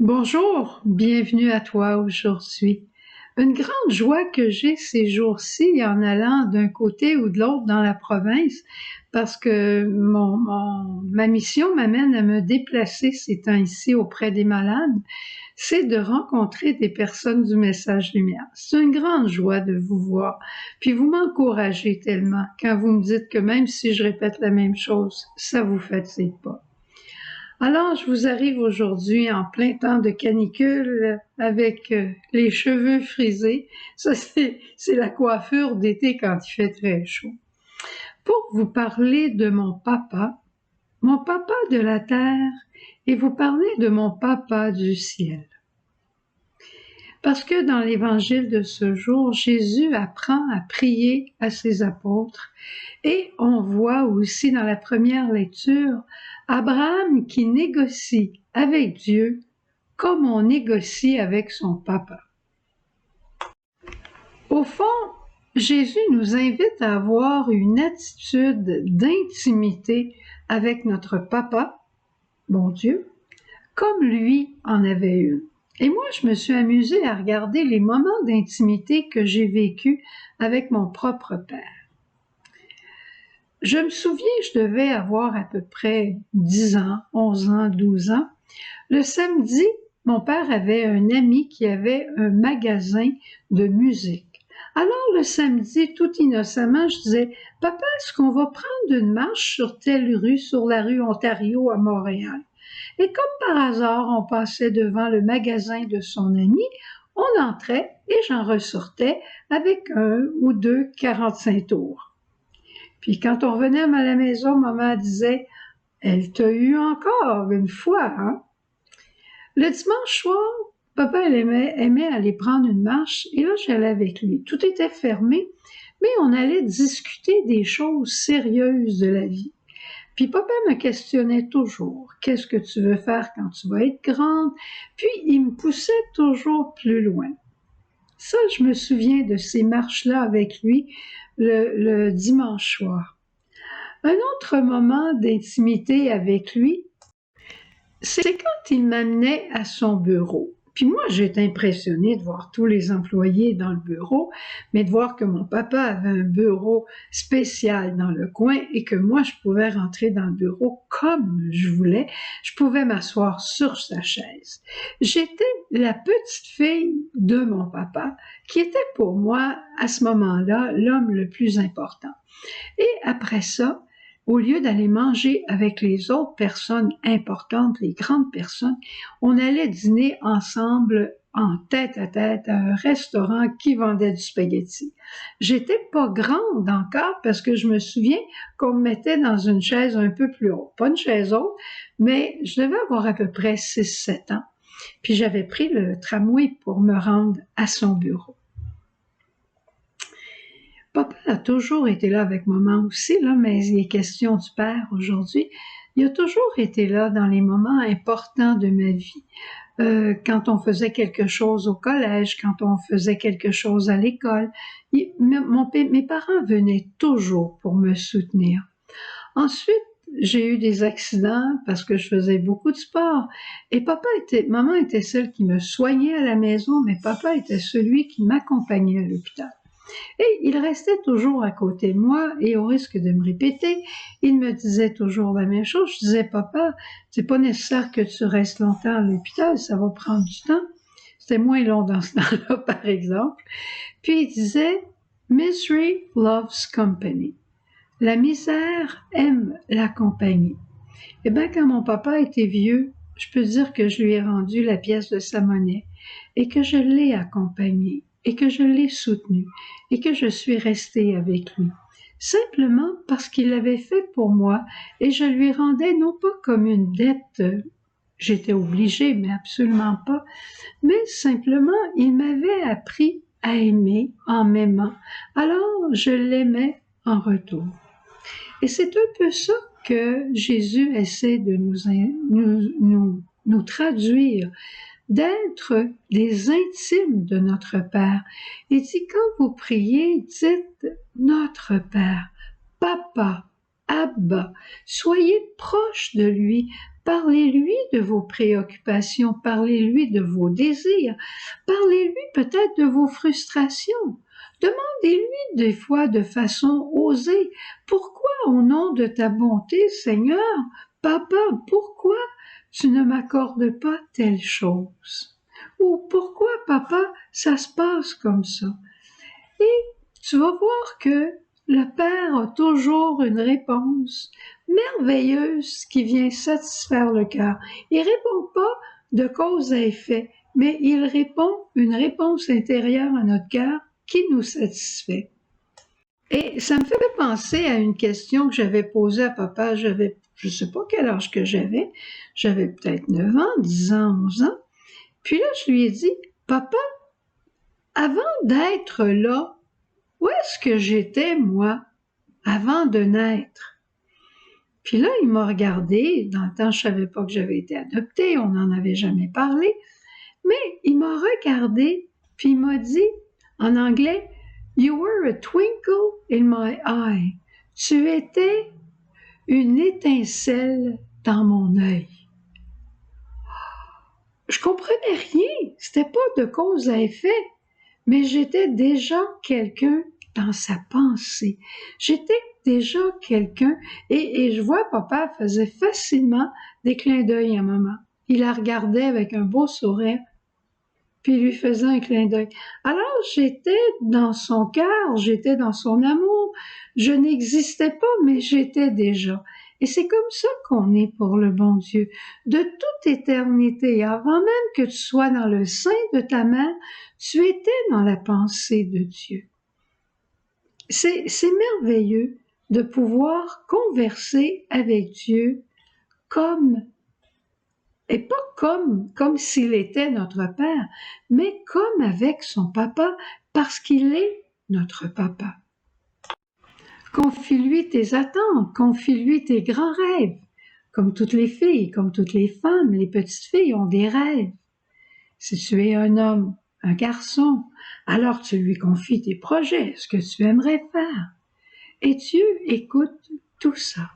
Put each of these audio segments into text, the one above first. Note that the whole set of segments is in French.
Bonjour, bienvenue à toi aujourd'hui. Une grande joie que j'ai ces jours-ci en allant d'un côté ou de l'autre dans la province parce que ma mission m'amène à me déplacer ces temps-ci auprès des malades, c'est de rencontrer des personnes du Message Lumière. C'est une grande joie de vous voir, puis vous m'encouragez tellement quand vous me dites que même si je répète la même chose, ça vous fatigue pas. Alors, je vous arrive aujourd'hui en plein temps de canicule avec les cheveux frisés. Ça, c'est la coiffure d'été quand il fait très chaud. Pour vous parler de mon papa de la terre, et vous parler de mon papa du ciel. Parce que dans l'évangile de ce jour, Jésus apprend à prier à ses apôtres et on voit aussi dans la première lecture Abraham qui négocie avec Dieu comme on négocie avec son papa. Au fond, Jésus nous invite à avoir une attitude d'intimité avec notre papa, bon Dieu, comme lui en avait une. Et moi, je me suis amusée à regarder les moments d'intimité que j'ai vécus avec mon propre père. Je me souviens, je devais avoir à peu près 10 ans, 11 ans, 12 ans. Le samedi, mon père avait un ami qui avait un magasin de musique. Alors le samedi, tout innocemment, je disais, « Papa, est-ce qu'on va prendre une marche sur telle rue, sur la rue Ontario à Montréal? » Et comme par hasard, on passait devant le magasin de son ami, on entrait et j'en ressortais avec un ou deux 45 tours. Puis quand on revenait à la maison, maman disait « Elle t'a eu encore une fois, hein? » Le dimanche soir, papa aimait aller prendre une marche et là, j'allais avec lui. Tout était fermé, mais on allait discuter des choses sérieuses de la vie. Puis papa me questionnait toujours, qu'est-ce que tu veux faire quand tu vas être grande? Puis il me poussait toujours plus loin. Ça, je me souviens de ces marches-là avec lui le dimanche soir. Un autre moment d'intimité avec lui, c'est quand il m'amenait à son bureau. Puis moi, j'étais impressionnée de voir tous les employés dans le bureau, mais de voir que mon papa avait un bureau spécial dans le coin et que moi, je pouvais rentrer dans le bureau comme je voulais. Je pouvais m'asseoir sur sa chaise. J'étais la petite fille de mon papa, qui était pour moi, à ce moment-là, l'homme le plus important. Et après ça, au lieu d'aller manger avec les autres personnes importantes, les grandes personnes, on allait dîner ensemble en tête à un restaurant qui vendait du spaghetti. J'étais pas grande encore parce que je me souviens qu'on me mettait dans une chaise un peu plus haute. Pas une chaise haute, mais je devais avoir à peu près 6-7 ans. Puis j'avais pris le tramway pour me rendre à son bureau. Papa a toujours été là avec maman aussi, là, mais il est question du père aujourd'hui. Il a toujours été là dans les moments importants de ma vie. Quand on faisait quelque chose au collège, quand on faisait quelque chose à l'école, mes parents venaient toujours pour me soutenir. Ensuite, j'ai eu des accidents parce que je faisais beaucoup de sport. Et maman était celle qui me soignait à la maison, mais papa était celui qui m'accompagnait à l'hôpital. Et il restait toujours à côté de moi et au risque de me répéter, il me disait toujours la même chose. Je disais, papa, c'est pas nécessaire que tu restes longtemps à l'hôpital, ça va prendre du temps. C'était moins long dans ce temps-là, par exemple. Puis il disait, misery loves company. La misère aime la compagnie. Eh bien, quand mon papa était vieux, je peux dire que je lui ai rendu la pièce de sa monnaie et que je l'ai accompagné et que je l'ai soutenu et que je suis restée avec lui. Simplement parce qu'il l'avait fait pour moi et je lui rendais non pas comme une dette, j'étais obligée, mais absolument pas, mais simplement il m'avait appris à aimer en m'aimant. Alors je l'aimais en retour. Et c'est un peu ça que Jésus essaie de nous traduire, d'être des intimes de notre Père. Il dit, quand vous priez, dites notre Père, Papa, Abba, soyez proche de lui, Parlez-lui de vos préoccupations, parlez-lui de vos désirs, parlez-lui peut-être de vos frustrations. Demandez-lui des fois de façon osée, pourquoi au nom de ta bonté, Seigneur, Papa, pourquoi tu ne m'accordes pas telle chose? Ou pourquoi, Papa, ça se passe comme ça? Et tu vas voir que le Père a toujours une réponse merveilleuse qui vient satisfaire le cœur. Il répond pas de cause à effet, mais il répond une réponse intérieure à notre cœur qui nous satisfait. Et ça me fait penser à une question que j'avais posée à papa. Je sais pas quel âge que j'avais peut-être 9 ans, 10 ans, 11 ans. Puis là, je lui ai dit, papa, avant d'être là, où est-ce que j'étais, moi, avant de naître? Puis là, il m'a regardé. Dans le temps, je savais pas que j'avais été adoptée. On n'en avait jamais parlé. Mais il m'a regardé, puis il m'a dit, en anglais, You were a twinkle in my eye. Tu étais une étincelle dans mon œil. Je comprenais rien. C'était pas de cause à effet. Mais j'étais déjà quelqu'un dans sa pensée. J'étais déjà quelqu'un, et je vois papa faisait facilement des clins d'œil à maman. Il la regardait avec un beau sourire, puis il lui faisait un clin d'œil. Alors j'étais dans son cœur, j'étais dans son amour. Je n'existais pas, mais j'étais déjà. Et c'est comme ça qu'on est pour le bon Dieu. De toute éternité, avant même que tu sois dans le sein de ta mère, tu étais dans la pensée de Dieu. C'est merveilleux de pouvoir converser avec Dieu et pas comme s'il était notre Père, mais comme avec son papa, parce qu'il est notre papa. Confie-lui tes attentes, confie-lui tes grands rêves. Comme toutes les filles, comme toutes les femmes, les petites filles ont des rêves. Si tu es un homme, un garçon, alors tu lui confies tes projets, ce que tu aimerais faire. Et Dieu écoute tout ça.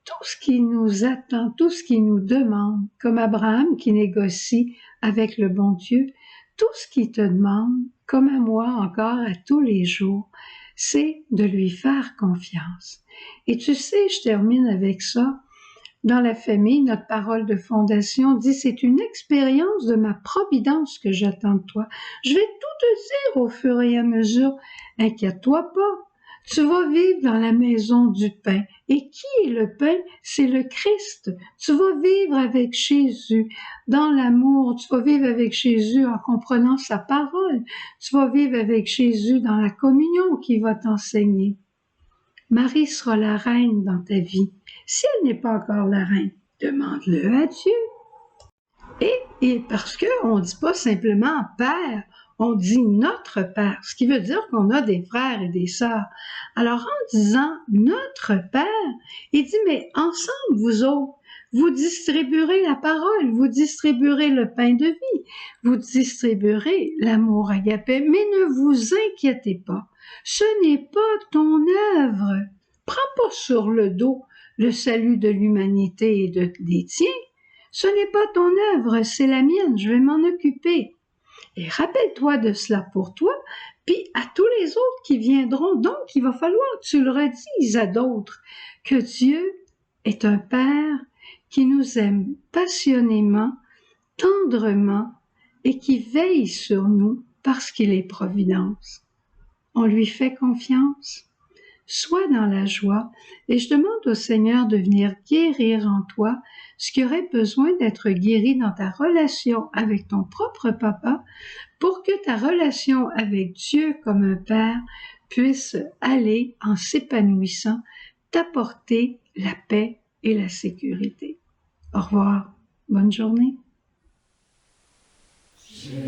Tout ce qui nous attend, tout ce qui nous demande, comme Abraham qui négocie avec le bon Dieu, tout ce qu'il te demande, comme à moi encore à tous les jours, c'est de lui faire confiance. Et tu sais, je termine avec ça. Dans la famille, notre parole de fondation dit, c'est une expérience de ma providence que j'attends de toi. Je vais tout te dire au fur et à mesure. Inquiète-toi pas. Tu vas vivre dans la maison du pain. Et qui est le pain? C'est le Christ. Tu vas vivre avec Jésus dans l'amour. Tu vas vivre avec Jésus en comprenant sa parole. Tu vas vivre avec Jésus dans la communion qu'il va t'enseigner. Marie sera la reine dans ta vie. Si elle n'est pas encore la reine, demande-le à Dieu. Et parce qu'on ne dit pas simplement Père, on dit notre Père, ce qui veut dire qu'on a des frères et des sœurs. Alors en disant notre Père, il dit, mais ensemble, vous autres, vous distribuerez la parole, vous distribuerez le pain de vie, vous distribuerez l'amour agapé, mais ne vous inquiétez pas. Ce n'est pas ton œuvre. Prends pas sur le dos le salut de l'humanité et des tiens. Ce n'est pas ton œuvre, c'est la mienne, je vais m'en occuper. Et rappelle-toi de cela pour toi, puis à tous les autres qui viendront. Donc, il va falloir que tu le redises à d'autres, que Dieu est un Père qui nous aime passionnément, tendrement, et qui veille sur nous parce qu'il est providence. On lui fait confiance. Sois dans la joie, et je demande au Seigneur de venir guérir en toi ce qui aurait besoin d'être guéri dans ta relation avec ton propre papa, pour que ta relation avec Dieu comme un Père puisse aller en s'épanouissant, t'apporter la paix et la sécurité. Au revoir. Bonne journée. Jésus,